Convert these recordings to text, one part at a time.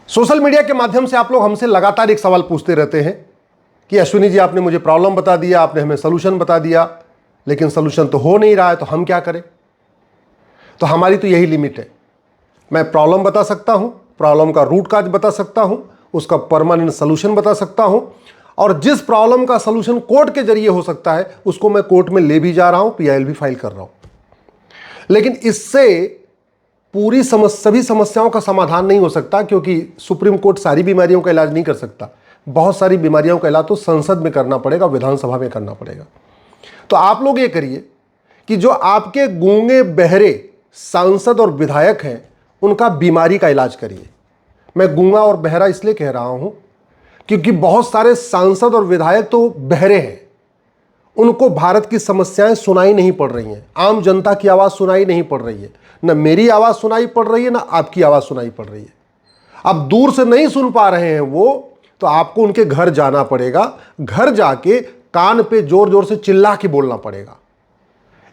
Social media के माध्यम से आप लोग हमसे लगातार एक सवाल पूछते रहते हैं कि अश्विनी जी, आपने मुझे प्रॉब्लम बता दिया, आपने हमें सोल्यूशन बता दिया, लेकिन सोल्यूशन तो हो नहीं रहा है, तो हम क्या करें। तो हमारी तो यही लिमिट है। मैं प्रॉब्लम बता सकता हूं, प्रॉब्लम का रूट काज बता सकता हूं, उसका परमानेंट सोल्यूशन बता सकता हूं, और जिस प्रॉब्लम का सोल्यूशन कोर्ट के जरिए हो सकता है उसको मैं कोर्ट में ले भी जा रहा हूं, पीआईएल भी फाइल कर रहा हूं। लेकिन इससे पूरी सभी समस्याओं का समाधान नहीं हो सकता, क्योंकि सुप्रीम कोर्ट सारी बीमारियों का इलाज नहीं कर सकता। बहुत सारी बीमारियों का इलाज तो संसद में करना पड़ेगा, विधानसभा में करना पड़ेगा। तो आप लोग ये करिए कि जो आपके गूंगे बहरे सांसद और विधायक हैं उनका बीमारी का इलाज करिए। मैं गूंगा और बहरा इसलिए कह रहा हूं क्योंकि बहुत सारे सांसद और विधायक तो बहरे हैं, उनको भारत की समस्याएं सुनाई नहीं पड़ रही हैं, आम जनता की आवाज सुनाई नहीं पड़ रही है, न मेरी आवाज सुनाई पड़ रही है, न आपकी आवाज सुनाई पड़ रही है। अब दूर से नहीं सुन पा रहे हैं वो, तो आपको उनके घर जाना पड़ेगा, घर जाके कान पे जोर जोर से चिल्ला के बोलना पड़ेगा।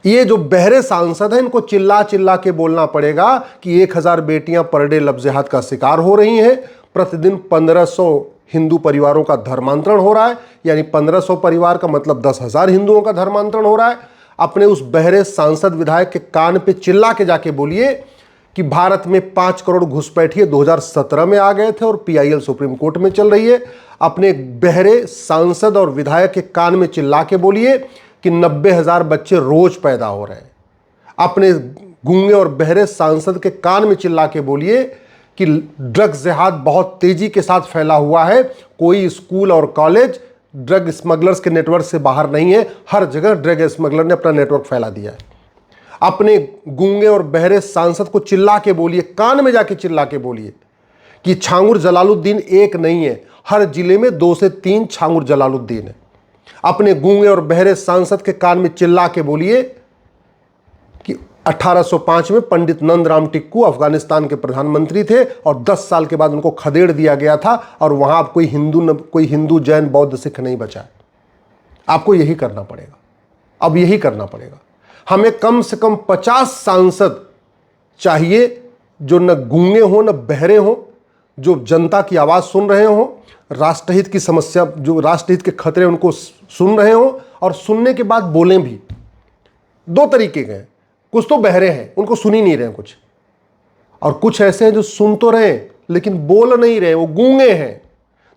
ये जो बहरे सांसद हैं इनको चिल्ला चिल्ला के बोलना पड़ेगा कि 1000 बेटियां पर डे लफ्ज़-ए-जिहाद का शिकार हो रही हैं, प्रतिदिन 1500 हिंदू परिवारों का धर्मांतरण हो रहा है, यानी 1500 परिवार का मतलब 10,000 हिंदुओं का धर्मांतरण हो रहा है। अपने उस बहरे सांसद विधायक के कान पे चिल्ला के जाके बोलिए कि भारत में 5 करोड़ घुसपैठिए 2017 में आ गए थे और पीआईएल सुप्रीम कोर्ट में चल रही है। अपने बहरे सांसद और विधायक के कान में चिल्ला के बोलिए कि 90,000 बच्चे रोज पैदा हो रहे हैं। अपने गूंगे और बहरे सांसद के कान में चिल्ला के बोलिए कि ड्रग्स जिहाद बहुत तेजी के साथ फैला हुआ है, कोई स्कूल और कॉलेज ड्रग स्मगलर्स के नेटवर्क से बाहर नहीं है, हर जगह ड्रग स्मगलर ने अपना नेटवर्क फैला दिया है। अपने गूंगे और बहरे सांसद को चिल्ला के बोलिए, कान में जाके चिल्ला के बोलिए कि छांगुर जलालुद्दीन एक नहीं है, हर जिले में 2 से 3 छांगुर जलालुद्दीन है। अपने गूंगे और बहरे सांसद के कान में चिल्ला के बोलिए कि 1805 में पंडित नंदराम टिक्कू अफगानिस्तान के प्रधानमंत्री थे और 10 साल के बाद उनको खदेड़ दिया गया था, और वहां अब कोई हिंदू जैन बौद्ध सिख नहीं बचा है। आपको यही करना पड़ेगा, अब यही करना पड़ेगा। हमें कम से कम 50 सांसद चाहिए जो न गूंगे हों न बहरे हों, जो जनता की आवाज सुन रहे हों, राष्ट्रहित की समस्या, जो राष्ट्रहित के खतरे उनको सुन रहे हों, और सुनने के बाद बोलें भी। 2 तरीके के हैं, कुछ तो बहरे हैं, उनको सुन ही नहीं रहे कुछ, और कुछ ऐसे हैं जो सुन तो रहे लेकिन बोल नहीं रहे, वो गूंगे हैं।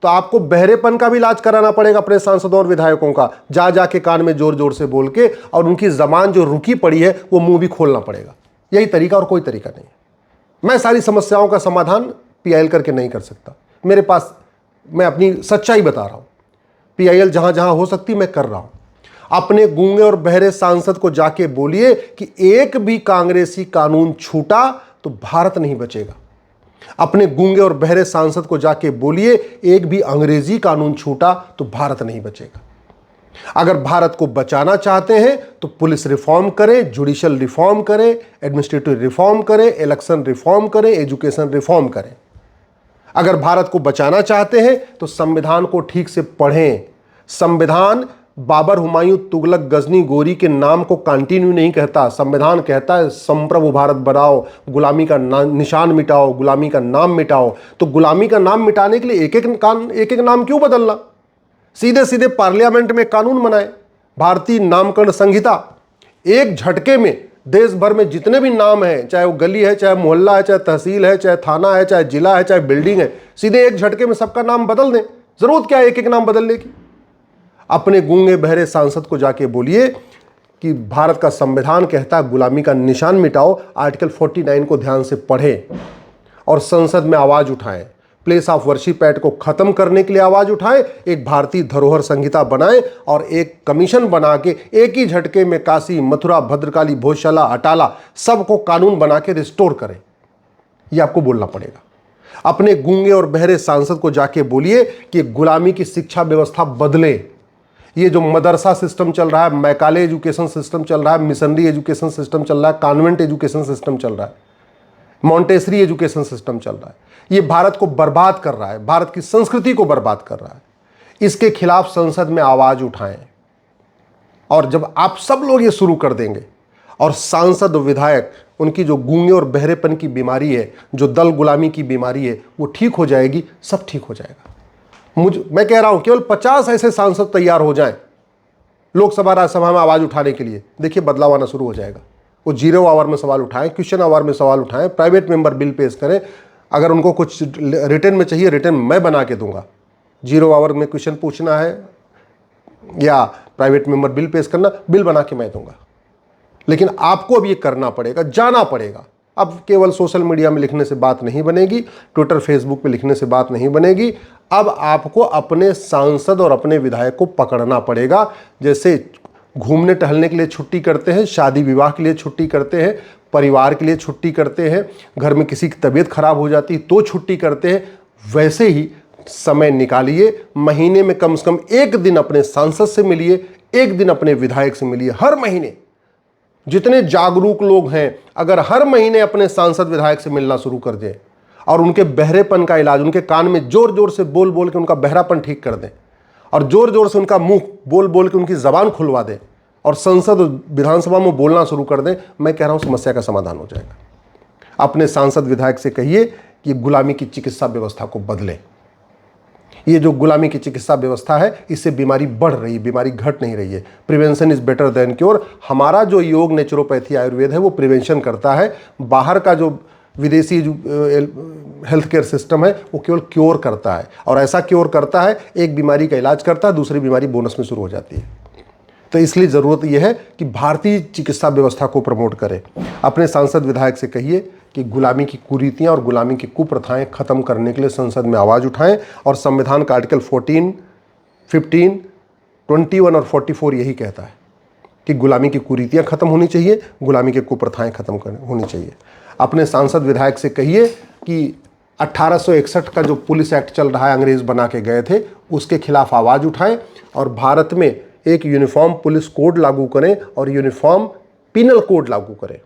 तो आपको बहरेपन का भी इलाज कराना पड़ेगा अपने सांसदों और विधायकों का, जा जाके कान में जोर जोर से बोल के, और उनकी जबान जो रुकी पड़ी है वो मुंह भी खोलना पड़ेगा। यही तरीका, और कोई तरीका नहीं है। मैं सारी समस्याओं का समाधान पीआईएल करके नहीं कर सकता। मेरे पास, मैं अपनी सच्चाई बता रहा हूं, पीआईएल जहां जहां हो सकती मैं कर रहा हूं। अपने गूंगे और बहरे सांसद को जाके बोलिए कि एक भी कांग्रेसी कानून छूटा तो भारत नहीं बचेगा। अपने गूंगे और बहरे सांसद को जाके बोलिए एक भी अंग्रेजी कानून छूटा तो भारत नहीं बचेगा। अगर भारत को बचाना चाहते हैं तो पुलिस रिफॉर्म करें, जुडिशियल रिफॉर्म करें, एडमिनिस्ट्रेटिव रिफॉर्म करें, इलेक्शन रिफॉर्म करें, एजुकेशन रिफॉर्म करें। अगर भारत को बचाना चाहते हैं तो संविधान को ठीक से पढ़ें। संविधान बाबर, हुमायूं, तुगलक, गजनी, गोरी के नाम को कंटिन्यू नहीं कहता। संविधान कहता है संप्रभु भारत बनाओ, गुलामी का निशान मिटाओ, गुलामी का नाम मिटाओ। तो गुलामी का नाम मिटाने के लिए एक एक नाम क्यों बदलना? सीधे सीधे पार्लियामेंट में कानून बनाए। भारतीय नामकरण संहिता एक झटके में देश भर में जितने भी नाम हैं, चाहे वो गली है, चाहे मोहल्ला है, चाहे तहसील है, चाहे थाना है, चाहे जिला है, चाहे बिल्डिंग है, सीधे एक झटके में सबका नाम बदल दें। जरूरत क्या है एक एक नाम बदलने की? अपने गूंगे बहरे सांसद को जाके बोलिए कि भारत का संविधान कहता है गुलामी का निशान मिटाओ। आर्टिकल 49 को ध्यान से पढ़ें और संसद में आवाज उठाएं। प्लेस ऑफ वर्शिप एक्ट को खत्म करने के लिए आवाज उठाएं, एक भारतीय धरोहर संहिता बनाएं, और एक कमीशन बना के एक ही झटके में काशी, मथुरा, भद्रकाली, भोजशाला, अटाला सबको कानून बना के रिस्टोर करें। ये आपको बोलना पड़ेगा। अपने गूंगे और बहरे सांसद को जाके बोलिए कि गुलामी की शिक्षा व्यवस्था बदले। ये जो मदरसा सिस्टम चल रहा है, मैकाले एजुकेशन सिस्टम चल रहा है, मिशनरी एजुकेशन सिस्टम चल रहा है, कॉन्वेंट एजुकेशन सिस्टम चल रहा है, मॉन्टेसरी एजुकेशन सिस्टम चल रहा है, ये भारत को बर्बाद कर रहा है, भारत की संस्कृति को बर्बाद कर रहा है। इसके खिलाफ संसद में आवाज उठाएं। और जब आप सब लोग ये शुरू कर देंगे और सांसद विधायक उनकी जो गूंगे और बहरेपन की बीमारी है, जो दल गुलामी की बीमारी है, वो ठीक हो जाएगी, सब ठीक हो जाएगा। मैं कह रहा हूं केवल 50 ऐसे सांसद तैयार हो जाएं लोकसभा राज्यसभा में आवाज उठाने के लिए, देखिए बदलाव आना शुरू हो जाएगा। वो 0 आवर में सवाल उठाएं, क्वेश्चन आवर में सवाल उठाएं, प्राइवेट मेंबर बिल पेश करें, अगर उनको कुछ रिटर्न में चाहिए रिटर्न मैं बना के दूंगा। 0 आवर में क्वेश्चन पूछना है या प्राइवेट मेंबर बिल पेश करना, बिल बना के मैं दूंगा। लेकिन आपको अब ये करना पड़ेगा, जाना पड़ेगा। अब केवल सोशल मीडिया में लिखने से बात नहीं बनेगी, ट्विटर फेसबुक पे लिखने से बात नहीं बनेगी। अब आपको अपने सांसद और अपने विधायक को पकड़ना पड़ेगा। जैसे घूमने टहलने के लिए छुट्टी करते हैं, शादी विवाह के लिए छुट्टी करते हैं, परिवार के लिए छुट्टी करते हैं, घर में किसी की तबीयत खराब हो जाती तो छुट्टी करते हैं, वैसे ही समय निकालिए। महीने में कम से कम एक दिन अपने सांसद से मिलिए, एक दिन अपने विधायक से मिलिए। हर महीने जितने जागरूक लोग हैं, अगर हर महीने अपने सांसद विधायक से मिलना शुरू कर दें और उनके बहरेपन का इलाज, उनके कान में जोर जोर से बोल बोल के उनका बहरापन ठीक कर दें और जोर जोर से उनका मुंह बोल बोल के उनकी जबान खुलवा दें और संसद विधानसभा में बोलना शुरू कर दें, मैं कह रहा हूं समस्या का समाधान हो जाएगा। अपने सांसद विधायक से कहिए कि गुलामी की चिकित्सा व्यवस्था को बदलें। ये जो गुलामी की चिकित्सा व्यवस्था है, इससे बीमारी बढ़ रही है, बीमारी घट नहीं रही है। Prevention is better than cure. हमारा जो योग, नेचुरोपैथी, आयुर्वेद है वो प्रिवेंशन करता है। बाहर का जो विदेशी हेल्थ केयर सिस्टम है वो केवल क्योर करता है, और ऐसा क्योर करता है, एक बीमारी का इलाज करता है, दूसरी बीमारी बोनस में शुरू हो जाती है। तो इसलिए ज़रूरत यह है कि भारतीय चिकित्सा व्यवस्था को प्रमोट करें। अपने सांसद विधायक से कहिए कि गुलामी की कुरीतियाँ और गुलामी की कुप्रथाएं खत्म करने के लिए संसद में आवाज़ उठाएं, और संविधान का आर्टिकल 14, 15, 21 और 44 यही कहता है कि गुलामी की कुरीतियाँ खत्म होनी चाहिए, गुलामी की कुप्रथाएं खत्म होनी चाहिए। अपने सांसद विधायक से कहिए कि 1861 का जो पुलिस एक्ट चल रहा है, अंग्रेज़ बना के गए थे, उसके खिलाफ आवाज़ उठाएं और भारत में एक यूनिफॉर्म पुलिस कोड लागू करें और यूनिफॉर्म पिनल कोड लागू करें।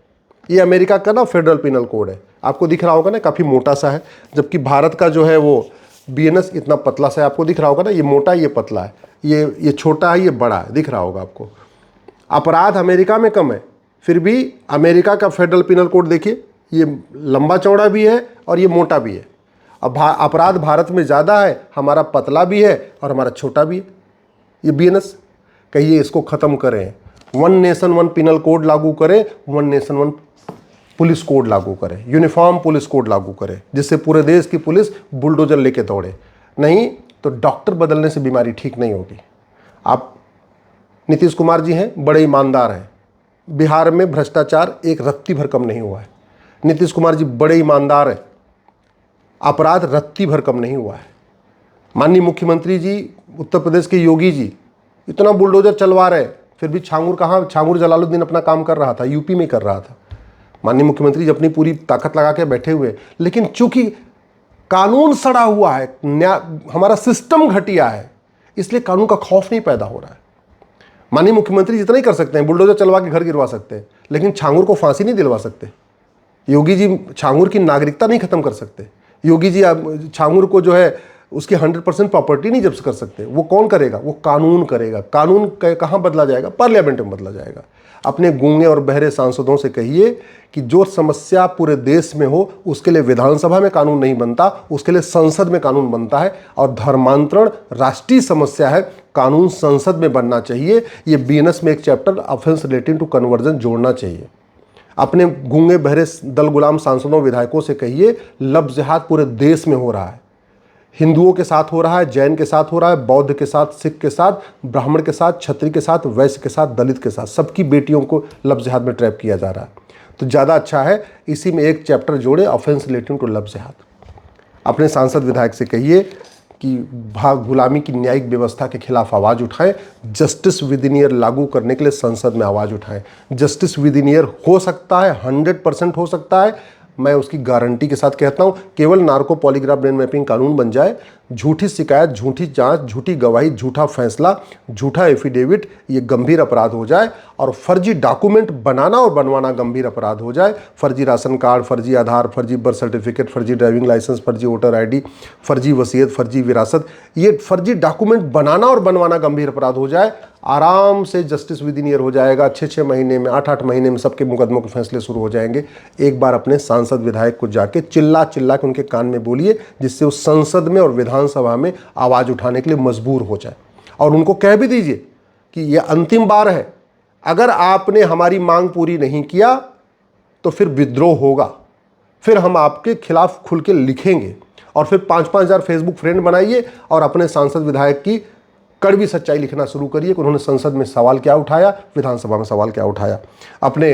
ये अमेरिका का ना फेडरल पिनल कोड है, आपको दिख रहा होगा ना, काफ़ी मोटा सा है, जबकि भारत का जो है वो BNS इतना पतला सा है। आपको दिख रहा होगा ना, ये मोटा, ये पतला है, ये छोटा है, ये बड़ा है, दिख रहा होगा आपको। अपराध अमेरिका में कम है, फिर भी अमेरिका का फेडरल पिनल कोड देखिए, ये लंबा चौड़ा भी है और ये मोटा भी है। अब अपराध भारत में ज़्यादा है, हमारा पतला भी है और हमारा छोटा भी है। ये BNS कहिए इसको ख़त्म करें, 1 नेशन 1 पिनल कोड लागू करें, 1 नेशन 1 पुलिस कोड लागू करें, यूनिफॉर्म पुलिस कोड लागू करें, जिससे पूरे देश की पुलिस बुलडोजर लेके दौड़े। नहीं तो डॉक्टर बदलने से बीमारी ठीक नहीं होगी। आप नीतीश कुमार जी हैं, बड़े ईमानदार हैं, बिहार में भ्रष्टाचार एक रत्ती भर कम नहीं हुआ है। नीतीश कुमार जी बड़े ईमानदार हैं, अपराध रत्ती भर कम नहीं हुआ है। माननीय मुख्यमंत्री जी उत्तर प्रदेश के योगी जी इतना बुलडोजर चलवा रहे, फिर भी छांगुर जलालुद्दीन अपना काम कर रहा था, यूपी में कर रहा था। माननीय मुख्यमंत्री जी अपनी पूरी ताकत लगा के बैठे हुए, लेकिन चूंकि कानून सड़ा हुआ है, हमारा सिस्टम घटिया है, इसलिए कानून का खौफ नहीं पैदा हो रहा है। माननीय मुख्यमंत्री जितना ही कर सकते हैं, बुलडोजर चलवा के घर गिरवा सकते हैं, लेकिन छांगुर को फांसी नहीं दिलवा सकते। योगी जी छांगुर की नागरिकता नहीं खत्म कर सकते। योगी जी छांगुर को जो है उसकी 100% प्रॉपर्टी नहीं जब्त कर सकते। वो कौन करेगा? वो कानून करेगा। कानून कहाँ बदला जाएगा? पार्लियामेंट में बदला जाएगा। अपने गूंगे और बहरे सांसदों से कहिए कि जो समस्या पूरे देश में हो, उसके लिए विधानसभा में कानून नहीं बनता, उसके लिए संसद में कानून बनता है। और धर्मांतरण राष्ट्रीय समस्या है, कानून संसद में बनना चाहिए। ये BNS में एक chapter offence relating to conversion जोड़ना चाहिए। अपने गूंगे बहरे दल गुलाम सांसदों विधायकों से कहिए, लव जिहाद पूरे देश में हो रहा है। हिंदुओं के साथ हो रहा है, जैन के साथ हो रहा है, बौद्ध के साथ, सिख के साथ, ब्राह्मण के साथ, क्षत्रिय के साथ, वैश्य के साथ, दलित के साथ, सबकी बेटियों को लव जिहाद में ट्रैप किया जा रहा है। तो ज़्यादा अच्छा है इसी में एक चैप्टर जोड़े, ऑफेंस रिलेटिंग टू लव जिहाद। अपने सांसद विधायक से कहिए कि गुलामी की न्यायिक व्यवस्था के खिलाफ आवाज़ उठाएं, जस्टिस विद इन ईयर लागू करने के लिए संसद में आवाज़ उठाएं। जस्टिस विद इन ईयर हो सकता है, 100% हो सकता है, मैं उसकी गारंटी के साथ कहता हूं। केवल नार्को पॉलीग्राफ ब्रेन मैपिंग कानून बन जाए, झूठी शिकायत, झूठी जांच, झूठी गवाही, झूठा फैसला, झूठा एफिडेविट ये गंभीर अपराध हो जाए, और फर्जी डॉक्यूमेंट बनाना और बनवाना गंभीर अपराध हो जाए। फर्जी राशन कार्ड, फर्जी आधार, फर्जी बर्थ सर्टिफिकेट, फर्जी ड्राइविंग लाइसेंस, फर्जी वोटर ID, फर्जी वसीयत, फर्जी विरासत, ये फर्जी डॉक्यूमेंट बनाना और बनवाना गंभीर अपराध हो जाए। आराम से जस्टिस विद इन ईयर हो जाएगा। 6-6 महीने में, 8-8 महीने में सबके मुकदमों के फैसले शुरू हो जाएंगे। एक बार अपने सांसद विधायक को जाके चिल्ला चिल्ला के उनके कान में बोलिए, जिससे वो संसद में और विधानसभा में आवाज़ उठाने के लिए मजबूर हो जाए। और उनको कह भी दीजिए कि यह अंतिम बार है, अगर आपने हमारी मांग पूरी नहीं किया तो फिर विद्रोह होगा, फिर हम आपके खिलाफ खुल के लिखेंगे। और फिर 5-5 हज़ार फेसबुक फ्रेंड बनाइए और अपने सांसद विधायक की कड़वी सच्चाई लिखना शुरू करिए कि उन्होंने संसद में सवाल क्या उठाया, विधानसभा में सवाल क्या उठाया। अपने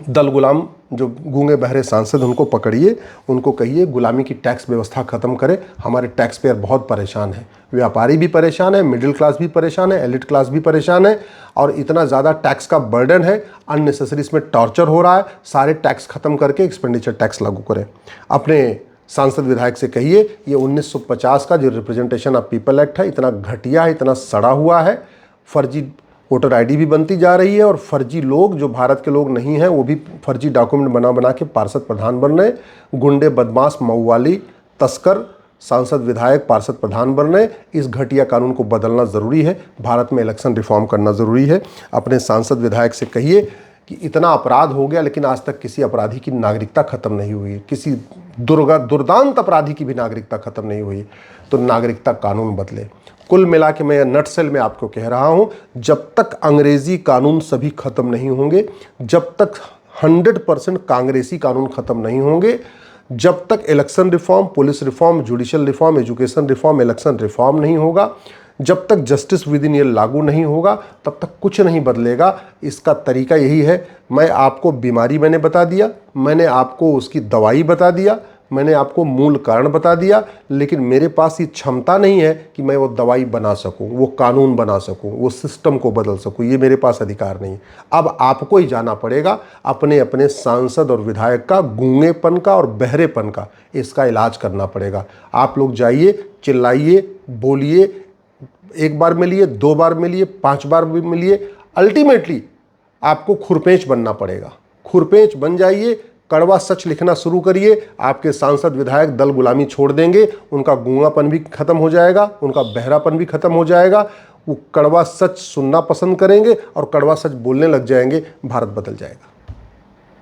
दल गुलाम जो गूंगे बहरे सांसद, उनको पकड़िए, उनको कहिए गुलामी की टैक्स व्यवस्था खत्म करें। हमारे टैक्स पेयर बहुत परेशान हैं, व्यापारी भी परेशान है, मिडिल क्लास भी परेशान है, एलिट क्लास भी परेशान है। और इतना ज़्यादा टैक्स का बर्डन है, अननेसेसरी इसमें टॉर्चर हो रहा है। सारे टैक्स खत्म करके एक्सपेंडिचर टैक्स लागू करें। अपने सांसद विधायक से कहिए ये 1950 का जो रिप्रेजेंटेशन ऑफ पीपल एक्ट है, इतना घटिया है, इतना सड़ा हुआ है। फर्जी वोटर आईडी भी बनती जा रही है और फर्जी लोग जो भारत के लोग नहीं हैं वो भी फर्जी डॉक्यूमेंट बना बना के पार्षद प्रधान बन रहे। गुंडे, बदमाश, मऊवाली, तस्कर सांसद विधायक पार्षद प्रधान बन रहे। इस घटिया कानून को बदलना ज़रूरी है। भारत में इलेक्शन रिफॉर्म करना ज़रूरी है। अपने सांसद विधायक से कहिए कि इतना अपराध हो गया लेकिन आज तक किसी अपराधी की नागरिकता खत्म नहीं हुई, किसी दुर्दांत अपराधी की भी नागरिकता खत्म नहीं हुई, तो नागरिकता कानून बदले। कुल मिला के मैं नटसेल में आपको कह रहा हूं, जब तक अंग्रेजी कानून सभी खत्म नहीं होंगे, जब तक 100% कांग्रेसी कानून खत्म नहीं होंगे, जब तक election reform, police reform, judicial reform, education reform, election reform नहीं होगा, जब तक जस्टिस विद इन ईयर लागू नहीं होगा, तब तक कुछ नहीं बदलेगा। इसका तरीका यही है, मैं आपको बीमारी मैंने बता दिया, मैंने आपको उसकी दवाई बता दिया, मैंने आपको मूल कारण बता दिया, लेकिन मेरे पास ये क्षमता नहीं है कि मैं वो दवाई बना सकूं, वो कानून बना सकूं, वो सिस्टम को बदल सकूं। ये मेरे पास अधिकार नहीं। अब आपको ही जाना पड़ेगा अपने अपने सांसद और विधायक का गूंगेपन का और बहरेपन का, इसका इलाज करना पड़ेगा। आप लोग जाइए, चिल्लाइए, बोलिए, 1 बार मिलिए, 2 बार मिलिए, 5 बार भी मिलिए। अल्टीमेटली आपको खुरपेंच बनना पड़ेगा। खुरपेंच बन जाइए, कड़वा सच लिखना शुरू करिए। आपके सांसद विधायक दल गुलामी छोड़ देंगे, उनका गूंगापन भी खत्म हो जाएगा, उनका बहरापन भी खत्म हो जाएगा। वो कड़वा सच सुनना पसंद करेंगे और कड़वा सच बोलने लग जाएंगे। भारत बदल जाएगा।